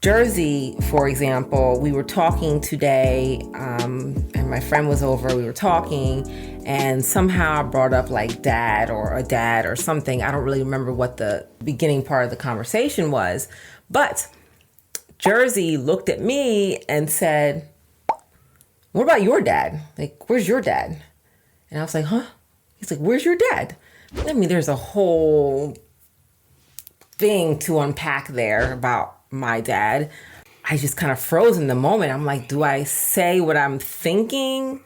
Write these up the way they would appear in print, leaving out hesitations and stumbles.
Jersey, for example, we were talking today, and my friend was over, we were talking, and somehow I brought up like dad or a dad or something. I don't really remember what the beginning part of the conversation was, but Jersey looked at me and said, "What about your dad? Like, where's your dad?" And I was like, "Huh?" He's like, "Where's your dad?" I mean, there's a whole thing to unpack there about my dad. I just kind of froze in the moment. I'm like, do I say what I'm thinking?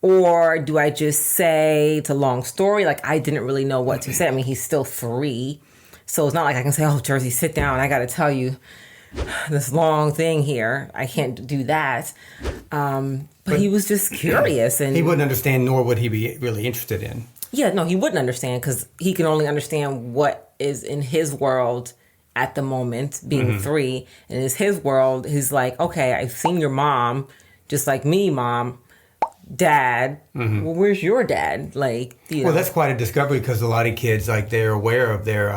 Or do I just say it's a long story? Like, I didn't really know what to say. I mean, he's still 3. So it's not like I can say, "Oh, Jersey, sit down. I got to tell you this long thing here." I can't do that. But he was just curious. And he wouldn't understand, nor would he be really interested in. Yeah, no, he wouldn't understand because he can only understand what is in his world at the moment, being 3. And in his world, he's like, "Okay, I've seen your mom, just like me, mom, dad. Well, where's your dad?" Like, you know. Well, that's quite a discovery because a lot of kids, like, they're aware of their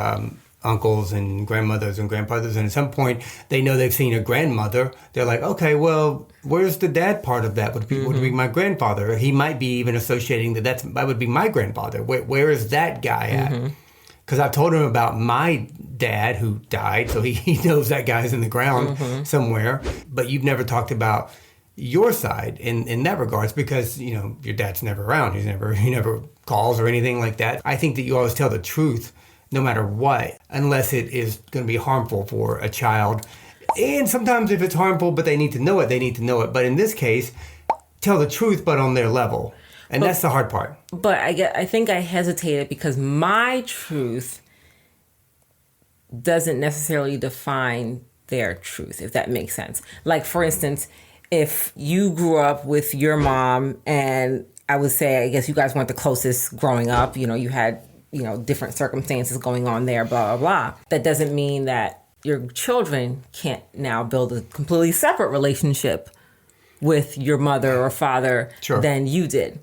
uncles and grandmothers and grandfathers, and at some point they know they've seen a grandmother. They're like, "Okay, well, where's the dad part of that? Would be my grandfather." He might be even associating that would be my grandfather. Where is that guy at? Because I've told him about my dad who died, so he knows that guy's in the ground somewhere. But you've never talked about your side in that regards because, you know, your dad's never around. He never calls or anything like that. I think that you always tell the truth no matter what, unless it is going to be harmful for a child. And sometimes if it's harmful, but they need to know it, they need to know it. But in this case, tell the truth, but on their level. And that's the hard part. But I think I hesitated because my truth doesn't necessarily define their truth, if that makes sense. Like, for instance, if you grew up with your mom, and I would say, I guess you guys weren't the closest growing up, you know, you had, you know, different circumstances going on there, blah, blah, blah. That doesn't mean that your children can't now build a completely separate relationship with your mother or father than you did.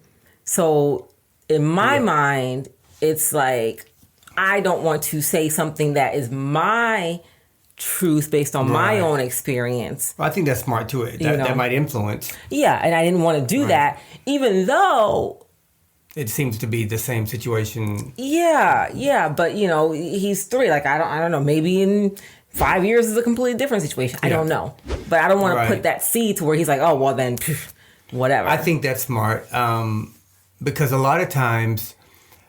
So in my mind, it's like, I don't want to say something that is my truth based on my own experience. Well, I think that's smart too. That might influence. Yeah, and I didn't want to do that, even though it seems to be the same situation. Yeah, but you know, he's 3. Like, I don't know. Maybe in 5 years is a completely different situation. I don't know, but I don't want to put that seed to where he's like, "Oh, well then, whatever." I think that's smart because a lot of times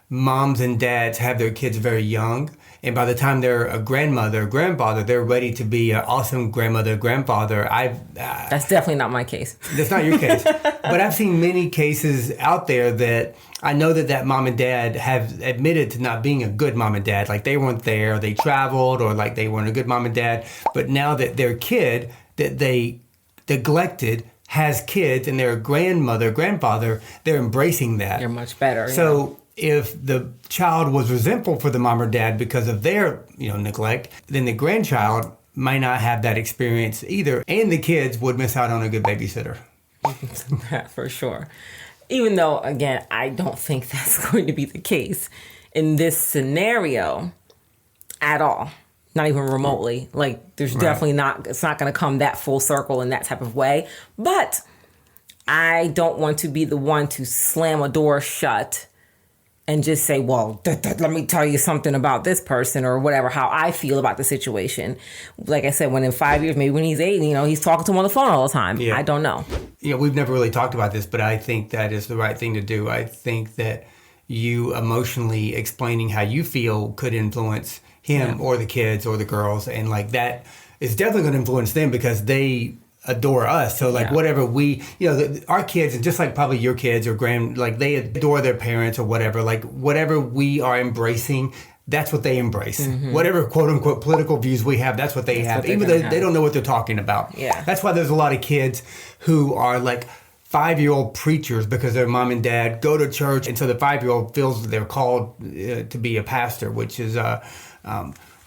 moms and dads have their kids very young, and by the time they're a grandmother, or grandfather, they're ready to be an awesome grandmother, grandfather. That's definitely not my case. That's not your case. But I've seen many cases out there that I know that mom and dad have admitted to not being a good mom and dad. Like, they weren't there, they traveled, or like they weren't a good mom and dad. But now that their kid that they neglected has kids and they're a grandmother, grandfather, they're embracing that. You're much better. So if the child was resentful for the mom or dad because of their, neglect, then the grandchild might not have that experience either. And the kids would miss out on a good babysitter. For sure. Even though, again, I don't think that's going to be the case in this scenario at all. Not even remotely. Like, there's definitely not, it's not going to come that full circle in that type of way. But I don't want to be the one to slam a door shut and just say, well, let me tell you something about this person or whatever, how I feel about the situation. Like I said, when in 5 years, maybe when he's 8, he's talking to him on the phone all the time. Yeah. I don't know. We've never really talked about this, but I think that is the right thing to do. I think that you emotionally explaining how you feel could influence him or the kids or the girls. And like that is definitely going to influence them because they adore us. So like whatever we, our kids, and just like probably your kids or they adore their parents or whatever, like whatever we are embracing, that's what they embrace. Mm-hmm. Whatever quote unquote political views we have, that's what they have. Even though they don't know what they're talking about. Yeah. That's why there's a lot of kids who are like 5-year-old preachers because their mom and dad go to church. And so the 5-year-old feels that they're called to be a pastor, which is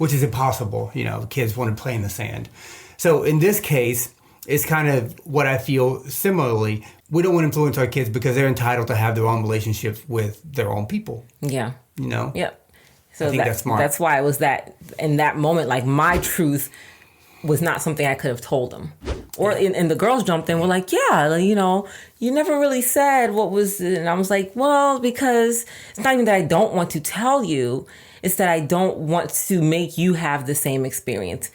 impossible. Kids want to play in the sand. So in this case, it's kind of what I feel similarly. We don't want to influence our kids because they're entitled to have their own relationships with their own people. Yeah. Yep. So I think that's smart. That's why it was that in that moment, like my truth was not something I could have told them. Or and the girls jumped in, were like, yeah, like, you know, you never really said what was, and I was like, well, because it's not even that I don't want to tell you, it's that I don't want to make you have the same experience.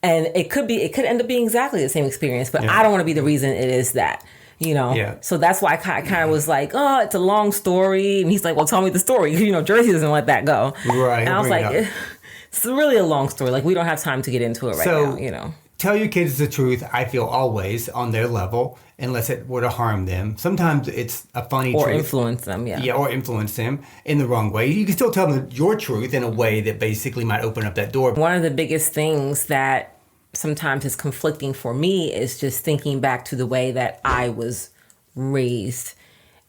And it could end up being exactly the same experience, but I don't want to be the reason it is that, you know? Yeah. So that's why I kind of was like, oh, it's a long story. And he's like, well, tell me the story. You know, Jersey doesn't let that go. Right. And I was like, it's really a long story. Like, we don't have time to get into it right now, you know? Tell your kids the truth, I feel, always on their level, unless it were to harm them. Sometimes it's a funny truth. Or influence them, yeah. Yeah, or influence them in the wrong way. You can still tell them your truth in a way that basically might open up that door. One of the biggest things that sometimes is conflicting for me is just thinking back to the way that I was raised.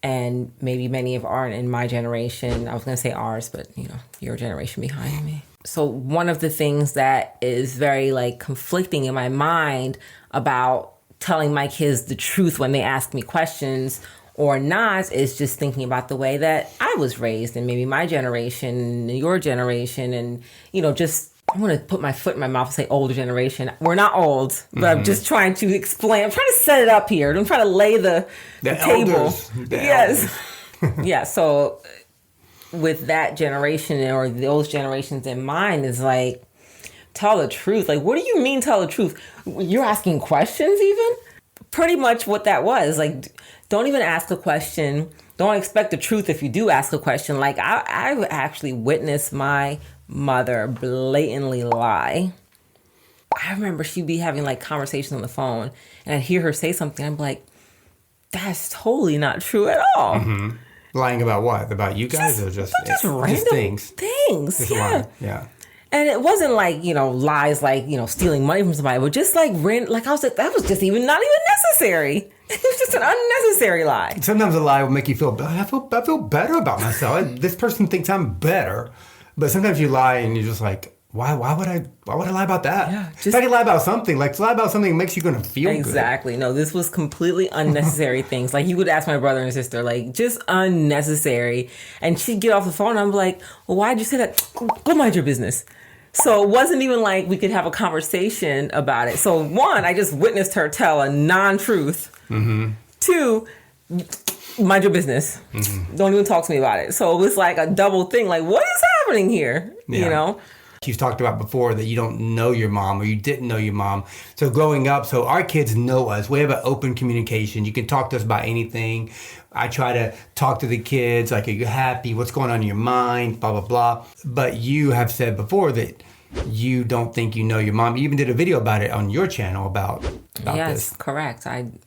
And maybe many of our, in my generation, I was going to say ours, but, you know, your generation behind me. So one of the things that is very like conflicting in my mind about telling my kids the truth when they ask me questions or not is just thinking about the way that I was raised and maybe my generation, your generation, and, you know, just, I want to put my foot in my mouth and say older generation. We're not old, but I'm just trying to explain. I'm trying to set it up here. I'm trying to lay the table. Elders, yes. Yeah. So with that generation or those generations in mind is like, tell the truth. Like, what do you mean tell the truth? You're asking questions even? Pretty much what that was. Like, don't even ask a question. Don't expect the truth if you do ask a question. Like, I actually witnessed my mother blatantly lie. I remember she'd be having like conversations on the phone and I'd hear her say something. I'm like, that's totally not true at all. Mm-hmm. Lying about what? About you guys or just random things? Just yeah. Lying. Yeah. And it wasn't like, you know, lies like, you know, stealing money from somebody, but just like like I was like, that was just not even necessary. It was just an unnecessary lie. Sometimes a lie will make you feel, I feel better about myself. This person thinks I'm better. But sometimes you lie and you're just like, why would I lie about that? Yeah, if I could lie about something, like to lie about something makes you gonna feel exactly. Good. No, this was completely unnecessary things. Like you would ask my brother and sister, like just unnecessary. And she'd get off the phone and I'm like, well, why'd you say that? Go mind your business. So it wasn't even like we could have a conversation about it. So one, I just witnessed her tell a non-truth. Mm-hmm. Two, mind your business. Mm-hmm. Don't even talk to me about it. So it was like a double thing. Like, what is happening here? Yeah. You know? You've talked about before that you don't know your mom or you didn't know your mom. So growing up, so our kids know us. We have an open communication. You can talk to us about anything. I try to talk to the kids, like, are you happy? What's going on in your mind? Blah, blah, blah. But you have said before that you don't think you know your mom. You even did a video about it on your channel about yes, this. Correct.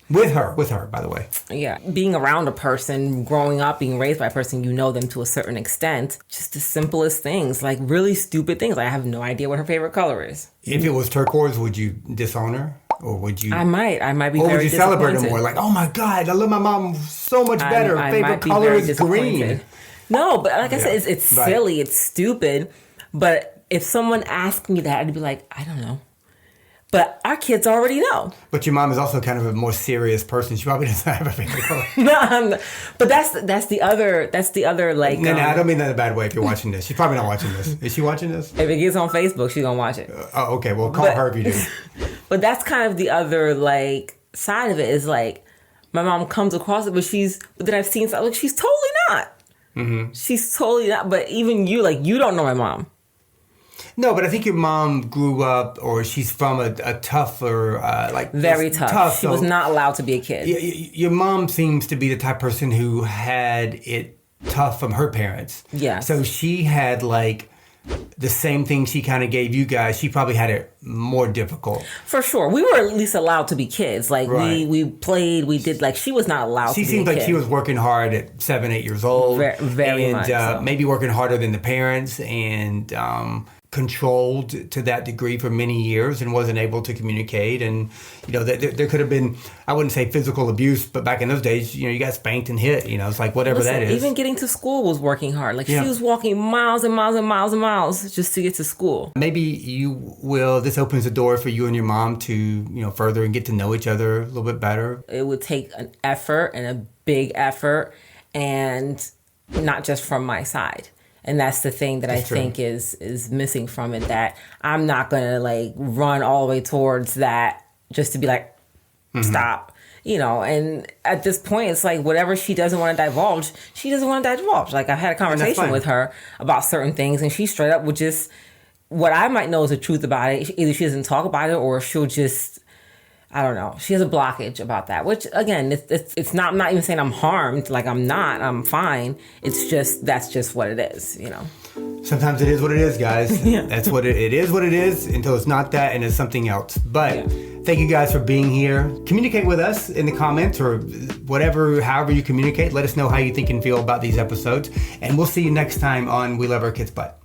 With her, by the way. Yeah. Being around a person, growing up, being raised by a person, you know them to a certain extent. Just the simplest things, like really stupid things. Like I have no idea what her favorite color is. If it was turquoise, would you disown her? Or would you? I might be or very would you celebrate her more? Like, oh my God, I love my mom so much better. Her favorite color is green. No, but like I said, it's silly. It's stupid. But if someone asked me that, I'd be like, I don't know. But our kids already know. But your mom is also kind of a more serious person. She probably doesn't have a favorite color. No, but that's the other like. No, I don't mean that in a bad way. If you're watching this, she's probably not watching this. Is she watching this? If it gets on Facebook, she's gonna watch it. Oh, okay. Well, call her if you do. But that's kind of the other like side of it is like my mom comes across it, but then I've seen like she's totally not. Mm-hmm. She's totally not. But even you, like you don't know my mom. No, but I think your mom grew up, or she's from a tougher, very tough. She was not allowed to be a kid. Your mom seems to be the type of person who had it tough from her parents. Yeah. So she had like the same thing she kind of gave you guys. She probably had it more difficult. For sure. We were at least allowed to be kids. Like we played, we did, like she was not allowed to be a kid. She seemed like she was working hard at 7, 8 years old. Very much so. Maybe working harder than the parents and controlled to that degree for many years and wasn't able to communicate. And, you know, there could have been, I wouldn't say physical abuse, but back in those days, you know, you got spanked and hit, you know, it's like whatever that is. Even getting to school was working hard. Like she was walking miles and miles and miles and miles just to get to school. Maybe this opens the door for you and your mom to, you know, further and get to know each other a little bit better. It would take an effort and a big effort and not just from my side. And that's the thing that I think is missing from it, that I'm not going to like run all the way towards that just to be like, stop. You know, and at this point, it's like whatever she doesn't want to divulge, she doesn't want to divulge. Like, I've had a conversation with her about certain things, and she straight up would just, what I might know is the truth about it. Either she doesn't talk about it, or she'll just, I don't know. She has a blockage about that, which again, it's not, I'm not even saying I'm harmed. Like, I'm fine. It's just, that's just what it is, you know. Sometimes it is what it is, guys. That's what it is what it is until it's not that and it's something else. But thank you guys for being here. Communicate with us in the comments or whatever, however you communicate. Let us know how you think and feel about these episodes. And we'll see you next time on We Love Our Kids' Butt.